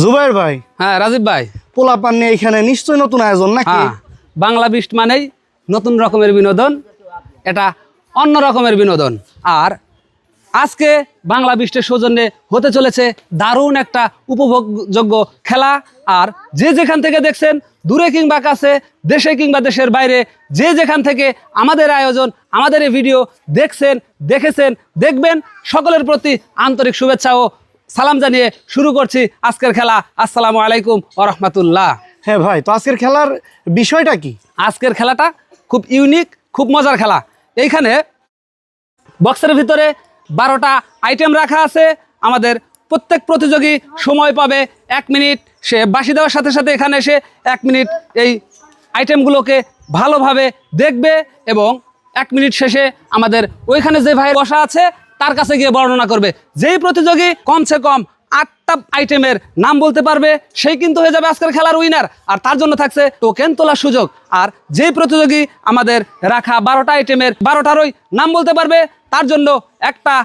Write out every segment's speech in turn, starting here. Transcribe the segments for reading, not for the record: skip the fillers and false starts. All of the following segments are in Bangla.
জুবাইর ভাই, হ্যাঁ রাজীব ভাই, পোলাপান নিয়ে এখানে নিশ্চয়ই নতুন আয়োজন নাকি? হ্যাঁ, বাংলা বিস্ট মানেই নতুন রকমের বিনোদন, এটা অন্য রকমের বিনোদন। আর আজকে বাংলা বিস্টের সৌজন্যে হতে চলেছে দারুণ একটা উপভোগযোগ্য খেলা। আর যে যেখান থেকে দেখছেন, দূরে কিংবা কাছে, দেশে কিংবা দেশের বাইরে, যে যেখান থেকে আমাদের আয়োজন, আমাদের এই ভিডিও দেখছেন, দেখেছেন, দেখবেন, সকলের প্রতি আন্তরিক শুভেচ্ছা ও সালাম জানিয়ে শুরু করছি আজকের খেলা। আসসালামু আলাইকুম ওয়া রাহমাতুল্লাহ। হ্যাঁ ভাই, তো আজকের খেলার বিষয়টা কি? আজকের খেলাটা খুব ইউনিক, খুব মজার খেলা। এইখানে বক্সের ভিতরে 12টা আইটেম রাখা আছে। আমাদের প্রত্যেক প্রতিযোগী সময় পাবে 1 মিনিট। সে বাঁশি দেওয়ার সাথে সাথে এখানে এসে 1 মিনিট এই আইটেমগুলোকে ভালোভাবে দেখবে এবং 1 মিনিট শেষে আমাদের ওইখানে যে ভাই বসা আছে তার কাছে গিয়ে বর্ণনা করবে। যেই প্রতিযোগী কমসে কম 8টা আইটেমের নাম বলতে পারবে সেই কিন্তু হয়ে যাবে আজকের খেলার উইনার। আর তার জন্য থাকছে টোকেন তোলার সুযোগ। আর যেই প্রতিযোগী আমাদের রাখা 12টা আইটেমের 12টারই নাম বলতে পারবে তার জন্য একটা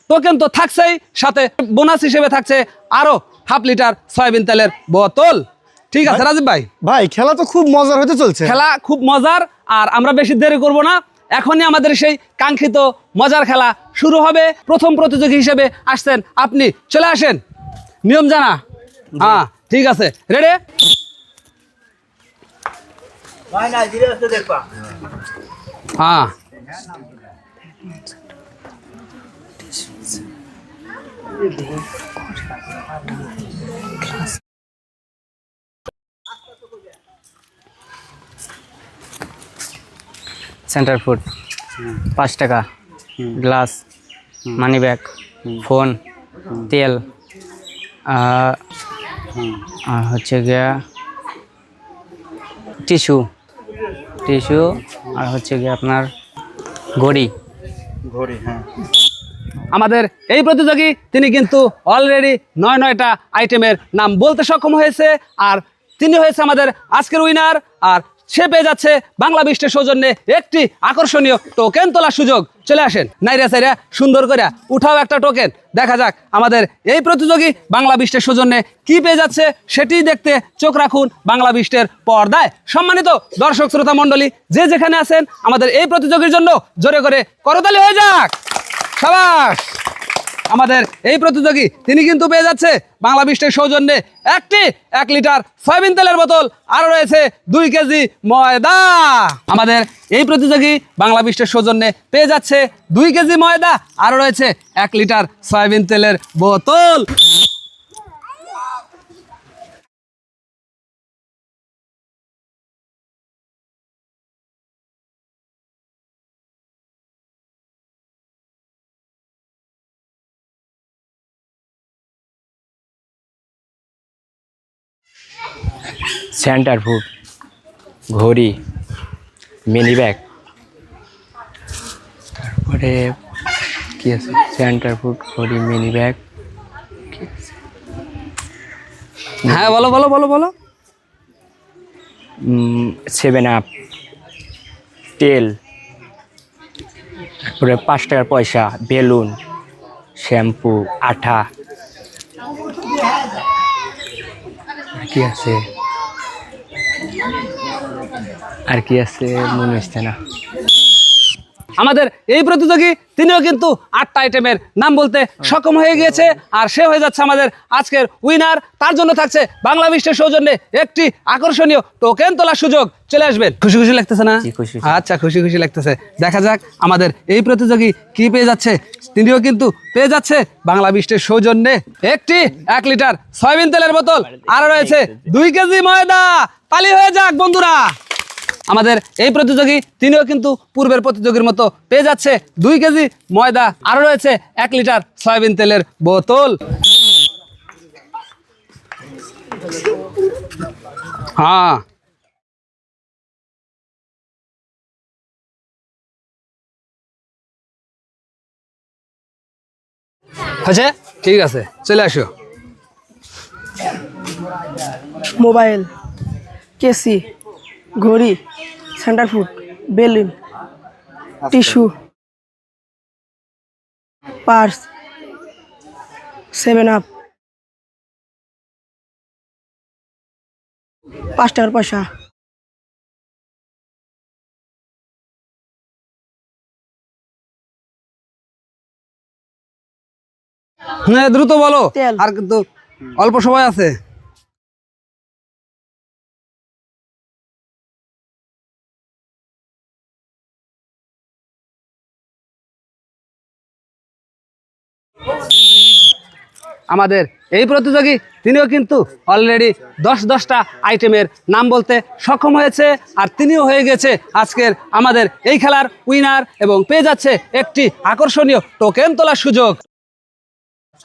টোকেন তো থাকছেই, সাথে বোনাস হিসেবে থাকছে আরো হাফ লিটার সয়াবিন তেলের বোতল। ঠিক আছে রাজীব ভাই? ভাই, খেলা তো খুব মজার হতে চলছে। খেলা খুব মজার, আর আমরা বেশি দেরি করব না, এখনই আমাদের সেই কাঙ্ক্ষিত মজার খেলা শুরু হবে। প্রথম প্রতিযোগী হিসেবে আসছেন আপনি, চলে আসেন। নিয়ম জানা? হ্যাঁ ঠিক আছে, রেডি? হ্যাঁ সেন্টার ফুড 5 টাকা, গ্লাস, মানি ব্যাগ, ফোন, তেল, আর হচ্ছে গিয়া টিস্যু, আর হচ্ছে গিয়া আপনার ঘড়ি। আমাদের এই প্রতিযোগী তিনি কিন্তু অলরেডি 9টা আইটেমের নাম বলতে সক্ষম হয়েছে, আর তিনি হয়েছে আমাদের আজকের উইনার। আর সে পেয়ে যাচ্ছে বাংলা বিস্টের সৌজন্যে একটি আকর্ষণীয় টোকেন তোলার সুযোগ। চলে আসেন, নাইরা সাইরা সুন্দর করে উঠাও একটা টোকেন। দেখা যাক আমাদের এই প্রতিযোগী বাংলা বিস্টের সৌজন্যে কি পেয়ে যাচ্ছে, সেটি দেখতে চোখ রাখুন বাংলা বিস্টের পর্দায়। সম্মানিত দর্শক শ্রোতা মণ্ডলী, যে যেখানে আছেন, আমাদের এই প্রতিযোগীর জন্য জোরে করে করতালি হয়ে যাক। সাবাস! আমাদের এই প্রতিযোগী তিনি কিন্তু পেয়ে যাচ্ছে বাংলা বিস্টের সৌজন্যে একটি 1 লিটার সয়াবিন তেলের বোতল, আরো রয়েছে 2 কেজি ময়দা। আমাদের এই প্রতিযোগী বাংলা বিস্টের সৌজন্যে পেয়ে যাচ্ছে 2 কেজি ময়দা, আরো রয়েছে 1 লিটার সয়াবিন তেলের বোতল। সেন্টার ফুড, ঘড়ি, মিনি ব্যাগ, তারপরে কি আছে? সেন্টার ফুড, ঘড়ি, মিনি ব্যাগ, হ্যাঁ বলো বলো বলো বলো। 7 আপ, তেল, তারপরে 5 টাকার পয়সা, বেলুন, শ্যাম্পু, আঠা, কি আছে আর কি আছে মনে হচ্ছে না। আমাদের এই প্রতিযোগী তিনিও কিন্তু 8টা আইটেমের নাম বলতে সক্ষম হয়ে গিয়েছে, আর সে হয়ে যাচ্ছে আমাদের আজকের উইনার। তার জন্য থাকছে বাংলা বিস্টের সৌজন্যে একটি আকর্ষণীয় টোকেন তোলার সুযোগ। চলে আসবেন। খুশি খুশি লাগতেছে না? আচ্ছা, খুশি খুশি লাগতেছে। দেখা যাক আমাদের এই প্রতিযোগী কি পেয়ে যাচ্ছে। তিনিও কিন্তু পেয়ে যাচ্ছে বাংলা বিস্টের সৌজন্যে একটি 1 লিটার সয়াবিন তেলের বোতল, আর রয়েছে 2 কেজি ময়দা। তালি হয়ে যাক বন্ধুরা। আমাদের এই প্রতিযোগী তিনিও কিন্তু পূর্বের প্রতিযোগীর মতো পেয়ে যাচ্ছে 2 কেজি ময়দা, আরো রয়েছে 1 লিটার সয়াবিন তেলের বোতল। হ্যাঁ আচ্ছা ঠিক আছে, চলে আসো। মোবাইল, কেসি, ঘড়ি, centre food, balloon, tissue, purse, 7 up, 5 টাকার পয়সা। হ্যাঁ দ্রুত বলো, তেল। আর কিন্তু অল্প সময় আছে। আমাদের এই প্রতিযোগী তিনিও কিন্তু অলরেডি 10টা আইটেমের নাম বলতে সক্ষম হয়েছে, আর তিনিও হয়ে গেছে আজকের আমাদের এই খেলার উইনার এবং পেয়ে যাচ্ছে একটি আকর্ষণীয় টোকেন তোলার সুযোগ।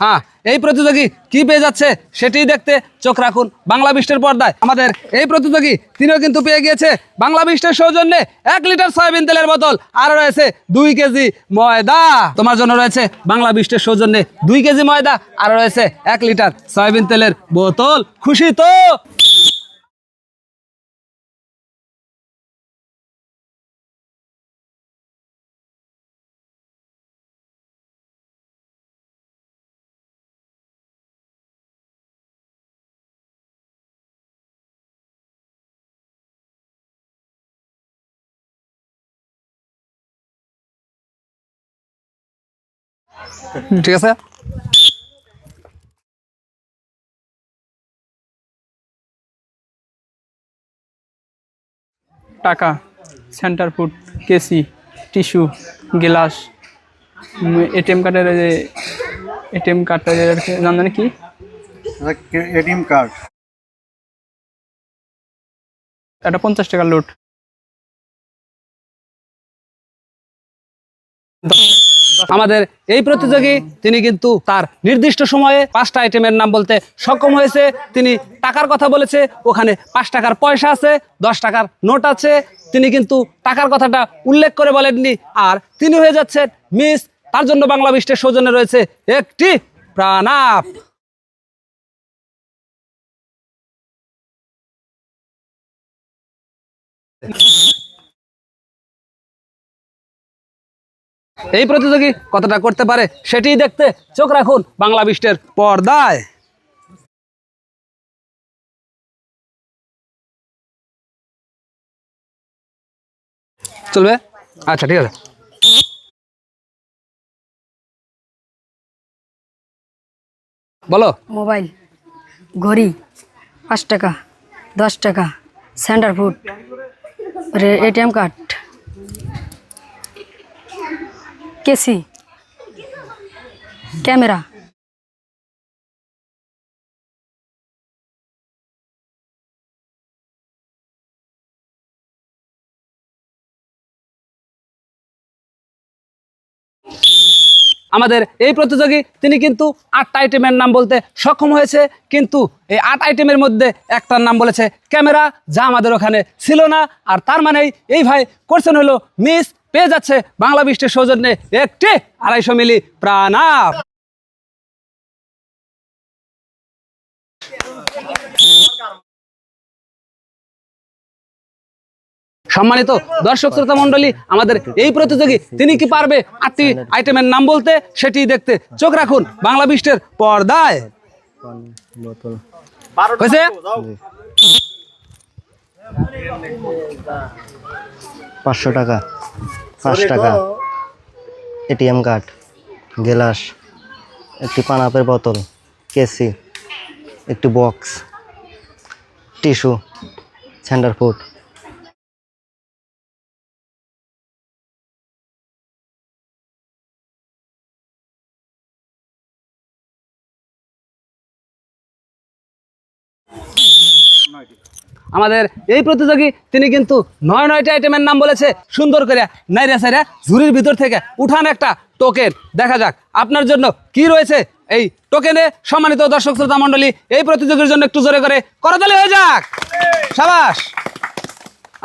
হ্যাঁ, এই প্রতিযোগী কি পেয়ে যাচ্ছে সেটি দেখতে চোখ রাখুন বাংলা বিস্টের পর্দায়। আমাদের এই প্রতিযোগী তিনিও কিন্তু পেয়ে গিয়েছে বাংলা বিস্টের সৌজন্যে 1 লিটার সয়াবিন তেলের বোতল, আর রয়েছে 2 কেজি ময়দা। তোমার জন্য রয়েছে বাংলা বিস্টের সৌজন্যে 2 কেজি ময়দা, আর রয়েছে 1 লিটার সয়াবিন তেলের বোতল। খুশি তো? ঠিক আছে। টাকা, সেন্টার ফুড, কেসি, টিস্যু, গ্লাস, এটিএম কার্ডের যে এটিএম কার্ডটা জানেন কি? ATM card. একটা 50 টাকার লোট। আমাদের এই প্রতিযোগী তিনি কিন্তু তার নির্দিষ্ট সময়ে 5টা আইটেমের নাম বলতে সক্ষম হয়েছে। তিনি টাকার কথা বলেছে, ওখানে 5 টাকার পয়সা আছে, 10 টাকার নোট আছে। তিনি কিন্তু টাকার কথাটা উল্লেখ করে বলেননি, আর তিনি হয়ে যাচ্ছেন মিস। তার জন্য বাংলা বিস্টের সৌজন্যে রয়েছে একটি প্রাণাপ। এই প্রতিযোগী কতটা করতে পারে সেটি দেখতে চোখ রাখুন বাংলা বিস্টের পর্দায়। চলবে? আচ্ছা, ঠিক আছে। বলো। মোবাইল, ঘড়ি, 5 টাকা, 10 টাকা, সেন্টার ফুড, এটিএম কার্ড, কেসি, ক্যামেরা। আমাদের এই প্রতিযোগী তিনি কিন্তু 8টা আইটেমের নাম বলতে সক্ষম হয়েছে, কিন্তু এই 8 আইটেমের মধ্যে একটার নাম বলেছে ক্যামেরা, যা আমাদের ওখানে ছিল না। আর তার মানেই এই ভাই করছেন হলো মিস, পেয়ে যাচ্ছে বাংলা বিস্টের সৌজন্যে একটি 250 মিলি প্রাণাপ। সম্মানিত দর্শক শ্রোতা মন্ডলী, আমাদের এই প্রতিযোগী তিনি কি পারবে 8টি আইটেমের নাম বলতে সেটি দেখতে চোখ রাখুন বাংলা বিস্টের পর্দায়। হয়েছে? 500 টাকা, 5 টাকা, এটিএম কার্ড, গ্লাস, একটি পানাপের বোতল, কেসি, একটি বক্স, টিস্যু, সেন্টার ফুড। আমাদের এই প্রতিযোগী তিনি কিন্তু 9টা আইটেমের নাম বলেছে সুন্দর করে। নাইরা সাইরা ঝুড়ির ভিতর থেকে উঠান একটা টোকেন, দেখা যাক আপনার জন্য কি রয়েছে এই টোকেনে। সম্মানিত দর্শক শ্রোতা মণ্ডলী, এই প্রতিযোগীর জন্য একটু জোরে করে করতালি হয়ে যাক। সাবাস।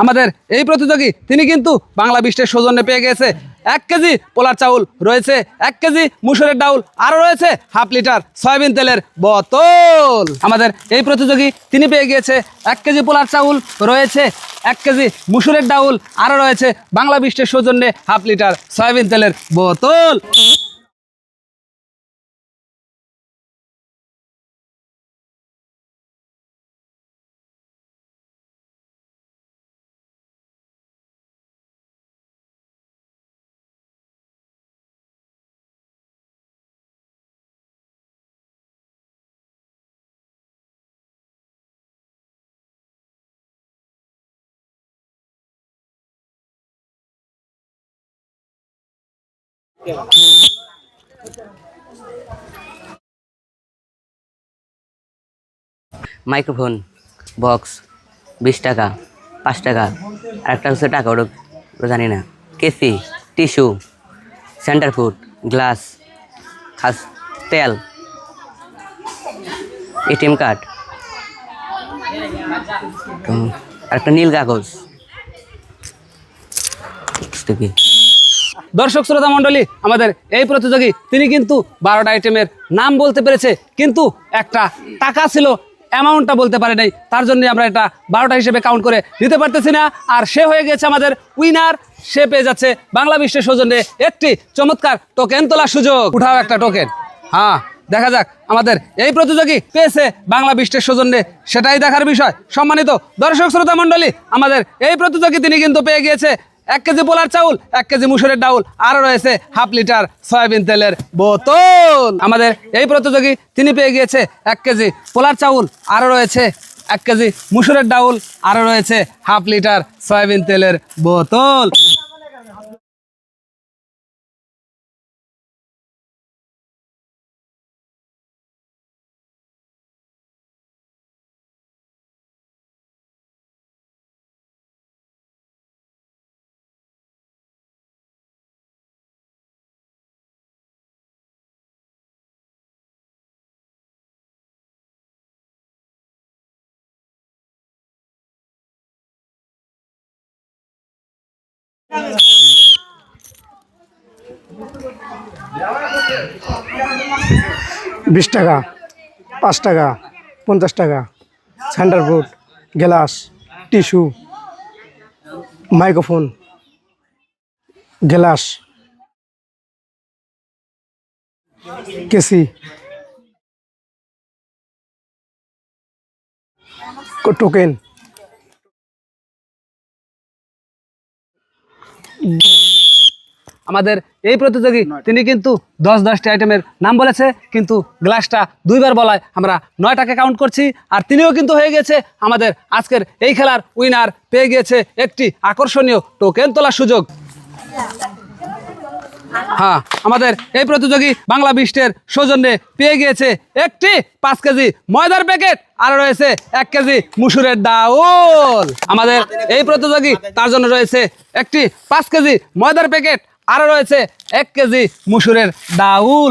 আমাদের এই প্রতিযোগী তিনি কিন্তু বাংলা বিস্টের সৌজন্যে পেয়ে গেছে 1 কেজি পোলার চাউল, রয়েছে 1 কেজি মুসুরের ডাউল, আরও রয়েছে 1/2 লিটার সয়াবিন তেলের বোতল। আমাদের এই প্রতিযোগী তিনি পেয়ে গিয়েছে 1 কেজি পোলার চাউল, রয়েছে 1 কেজি মুসুরের ডাউল, আরও রয়েছে বাংলা বিস্টের সৌজন্যে 1/2 লিটার সয়াবিন তেলের বোতল। মাইক্রোফোন বক্স 20 টাকা 5 টাকা আরেকটা হচ্ছে টাকা ওটা জানি না কেসি টিস্যু সেন্টার ফুড গ্লাস খাস তেল এটিএম কার্ড আরেকটা নীল কাগজ কি দর্শক শ্রোতা মণ্ডলী, আমাদের এই প্রতিযোগী তিনি কিন্তু 12টা আইটেমের নাম বলতে পেরেছে, কিন্তু একটা টাকা ছিল অ্যামাউন্টটা বলতে পারে নাই। তার জন্য আমরা এটা 12টা হিসেবে কাউন্ট করে নিতে পারতেছি না। আর সে হয়ে গেছে আমাদের উইনার। সে পেয়ে যাচ্ছে বাংলা বিশ্বের সৌজন্যে একটি চমৎকার টোকেন তোলার সুযোগ। উঠাও একটা টোকেন। হ্যাঁ, দেখা যাক আমাদের এই প্রতিযোগী পেয়েছে বাংলা বিশ্বের সৌজন্যে, সেটাই দেখার বিষয়। সম্মানিত দর্শক শ্রোতা মণ্ডলী, আমাদের এই প্রতিযোগী তিনি কিন্তু পেয়ে গিয়েছে 1 কেজি পোলার চাউল, 1 কেজি মুসুরের ডাউল, আরও রয়েছে হাফ লিটার সয়াবিন তেলের বোতল। আমাদের এই প্রতিযোগী তিনি পেয়ে গিয়েছে 1 কেজি পোলার চাউল, আরও রয়েছে 1 কেজি মুসুরের ডাউল, আরও রয়েছে হাফ লিটার সয়াবিন তেলের বোতল। বিশ টাকা, 5 টাকা, 50 টাকা, centre food, glass, tissue, microphone, glass, কেসি, টোকেন, আমাদের এই প্রতিযোগী তিনি কিন্তু 10-10টি আইটেমের নাম বলেছে, কিন্তু গ্লাসটা 2বার বলায় আমরা 9টাকে কাউন্ট করছি। আর তিনিও কিন্তু হয়ে গেছে আমাদের আজকের এই খেলার উইনার, পেয়ে গিয়েছে একটি আকর্ষণীয় টোকেন তোলার সুযোগ। হ্যাঁ, আমাদের এই প্রতিযোগী বাংলা বিশ্বের সৌজন্যে পেয়ে গিয়েছে একটি 5 কেজি ময়দার প্যাকেট, আর রয়েছে 1 কেজি মুসুরের ডাউল। আমাদের এই প্রতিযোগী তার জন্য রয়েছে একটি 5 কেজি ময়দার প্যাকেট, আরও রয়েছে 1 কেজি মুসুরের ডাউল।